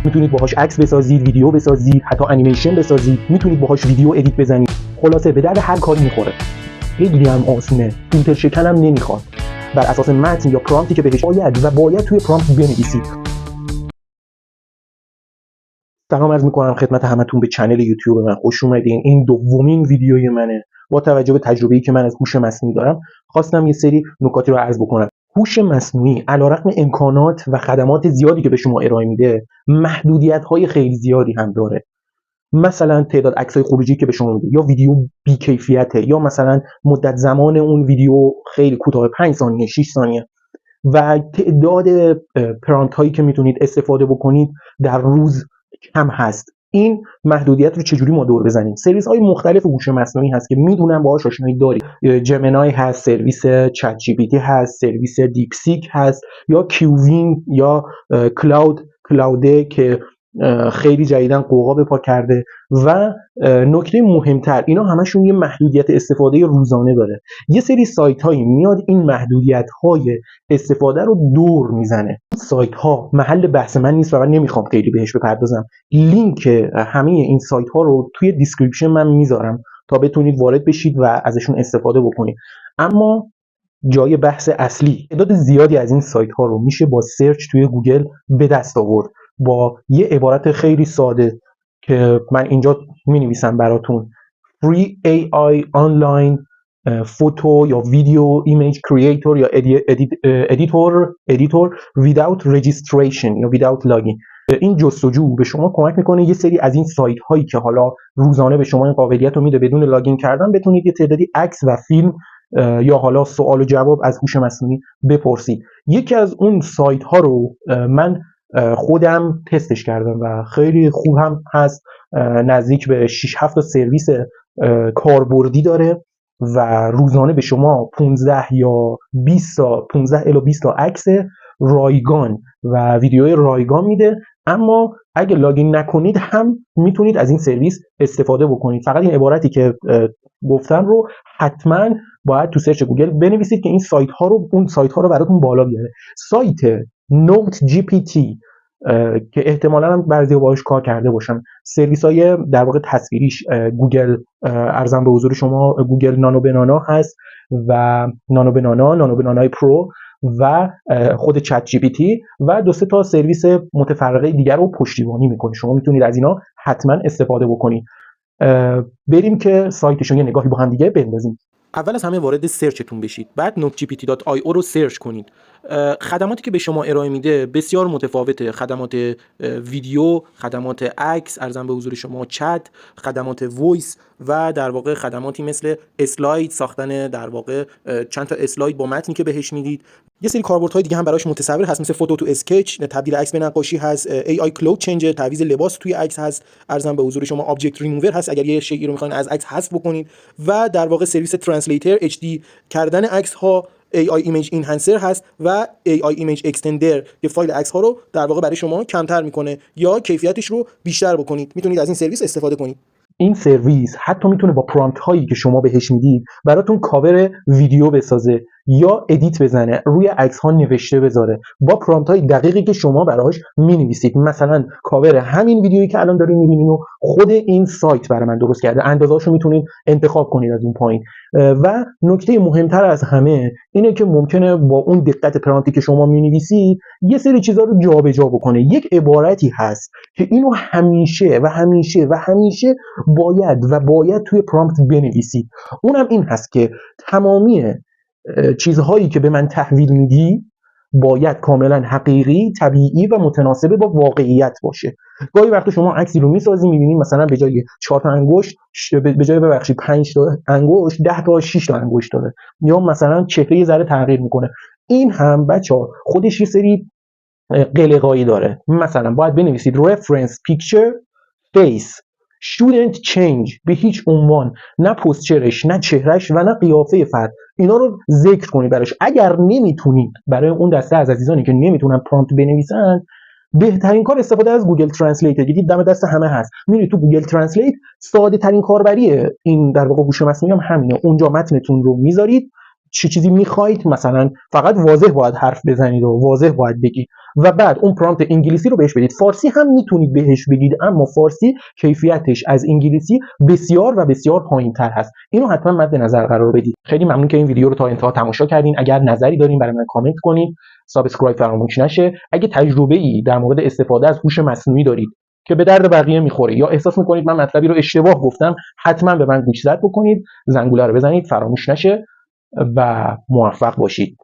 میتونید باهاش عکس بسازید، ویدیو بسازید، حتی انیمیشن بسازید، میتونید باهاش ویدیو ادیت بزنید. خلاصه به درد هر کاری میخوره. خیلی هم آسونه، فیلتر شکن هم نمیخواد. بر اساس متن یا پرامپتی که بهش باید توی پرامپت بنویسید. سلام عرض میکنم خدمت همتون به چنل یوتیوب من، خوش اومدین. این دومین ویدیوی منه. با توجه به تجربه‌ای که من از هوش مصنوعی دارم، خواستم یه سری نکاتی رو عرض بکنم. هوش مصنوعی علیرغم امکانات و خدمات زیادی که به شما ارائه میده، محدودیت‌های خیلی زیادی هم داره. مثلا تعداد عکس‌های خروجی که به شما میده، یا ویدیو بی‌کیفیته، یا مثلا مدت زمان اون ویدیو خیلی کوتاه، 5 ثانیه، 6 ثانیه، و تعداد پرامپت هایی که میتونید استفاده بکنید در روز کم هست. این محدودیت رو چجوری ما دور بزنیم؟ سرویس های مختلف هوش مصنوعی هست که میدونم باهاش آشنایی دارید. جمینای هست، سرویس چت جی پی تی هست، سرویس دیپسیک هست، یا کیوین، یا کلاوده که خیلی جدیدن قوقا به پا کرده. و نکته مهمتر، اینا همشون یه محدودیت استفاده روزانه داره. یه سری سایت هایی میاد این محدودیت های استفاده رو دور میزنه. سایت ها محل بحث من نیست و من نمیخوام خیلی بهش بپردازم. لینک همه این سایت ها رو توی دیسکریپشن من میذارم تا بتونید وارد بشید و ازشون استفاده بکنید. اما جای بحث اصلی، تعداد زیادی از این سایت ها رو میشه با سرچ توی گوگل به دست آورد با یه عبارت خیلی ساده که من اینجا می نویسم براتون: Free AI Online Photo یا Video Image Creator یا Editor Without Registration یا Without Login. این جستجو به شما کمک میکنه یه سری از این سایت هایی که حالا روزانه به شما این قابلیت رو میده بدون لاگین کردن، بتونید یه تعدادی عکس و فیلم یا حالا سوال و جواب از هوش مصنوعی بپرسید. یکی از اون سایت ها رو من خودم تستش کردم و خیلی خوب هم هست. نزدیک به 6-7 تا سرویس کاربردی داره و روزانه به شما 15 الی 20 تا عکس رایگان و ویدیوی رایگان میده. اما اگه لاگین نکنید هم میتونید از این سرویس استفاده بکنید. فقط این عبارتی که گفتم رو حتما باید تو سرچ گوگل بنویسید که این اون سایت ها رو براتون بالا بیاره. سایت نوت جی پی تی که احتمالاً هم بعضی باهاش کار کرده باشن، سرویس های در واقع تصویریش گوگل، ارزم به حضور شما، گوگل نانو بنانا هست و نانو بنانای پرو و خود چت جی پی تی و 2-3 تا سرویس متفرقه دیگر رو پشتیبانی میکنه. شما میتونید از اینا حتما استفاده بکنید. بریم که سایتشون یه نگاهی با هم دیگه بندازیم. اول از همه وارد سرچتون بشید، بعد notgpt.io رو سرچ کنید. خدماتی که به شما ارائه میده بسیار متفاوته: خدمات ویدیو، خدمات عکس، ارزم به حضور شما چت، خدمات وایس و در واقع خدماتی مثل اسلاید، ساختن در واقع چند تا اسلاید با متنی که بهش میدید. یه سری کاربردهای دیگه هم براش متصور هست، مثل فوتو تو اسکچ، تبدیل عکس به نقاشی هست، AI کلود چنجر، تعویض لباس توی عکس هست، ارزم به حضور شما آبجکت ریموور هست اگر یه شیئی رو میخواین از عکس حذف بکنید، و در واقع سرویس ترنسلیتر، HD کردن عکس ها، AI ایمیج اینهانسر هست و AI ایمیج اکستندر که فایل عکس ها رو در واقع برای شما کمتر میکنه یا کیفیتش رو بیشتر بکنید. میتونید از این سرویس استفاده کنید. این سرویس حتی میتونه با پرامپت هایی که شما بهش میدید براتون کاور ویدیو بسازه یا ادیت بزنه، روی عکس ها نوشته بذاره با پرامپت های دقیقی که شما براش مینویسید. مثلا کاور همین ویدیویی که الان دارین میبینین و خود این سایت برای من درست کرده، اندازه‌اشو میتونید انتخاب کنید از اون پایین. و نکته مهمتر از همه اینه که ممکنه با اون دقت پرامپتی که شما مینویسید یه سری چیزا رو جابجا بکنه. یک عبارتی هست که اینو همیشه باید توی پرامپت بنویسید. اونم این هست که تمامی چیزهایی که به من تحویل میدی باید کاملا حقیقی، طبیعی و متناسب با واقعیت باشه. گاهی وقتا شما عکسی رو میسازی میبینید مثلا به جای 4 تا انگشت، به جای 5 تا انگشت 10 تا 6 تا انگشت داره، یا مثلا چهره یه ذره تغییر میکنه. این هم بچه‌ها خودش یه سری قلقایی داره. مثلا باید بنویسید reference picture face shouldn't change، به هیچ عنوان نه پوستچرش، نه چهرش و نه قیافه فرد، اینا رو ذکر کنید براش. اگر نمیتونید، برای اون دسته از عزیزانی که نمیتونن پرامپت بنویسن، بهترین کار استفاده از گوگل ترنسلیت. دیدید دم دست همه هست، میرید تو گوگل ترنسلیت، ساده ترین کاربریه این در واقع هوش مصنوعی هم همینه. اونجا متنتون رو میذارید، چه چیزی میخواید، مثلا فقط واضح باید حرف بزنید و واضح باید بگید. و بعد اون پرامپت انگلیسی رو بهش بدید. فارسی هم میتونید بهش بگید، اما فارسی کیفیتش از انگلیسی بسیار و بسیار پایین‌تر هست. اینو حتما مد نظر قرار بدید. خیلی ممنون که این ویدیو رو تا انتها تماشا کردین. اگر نظری دارین برای من کامنت کنید. سابسکرایب فراموش نشه. اگه تجربه‌ای در مورد استفاده از هوش مصنوعی دارید که به درد بقیه میخوره یا احساس میکنید من مطلبی رو اشتباه گفتم، حتما به من گوشزد بکنید، زنگوله رو بزنید، فراموش نشه و موفق باشید.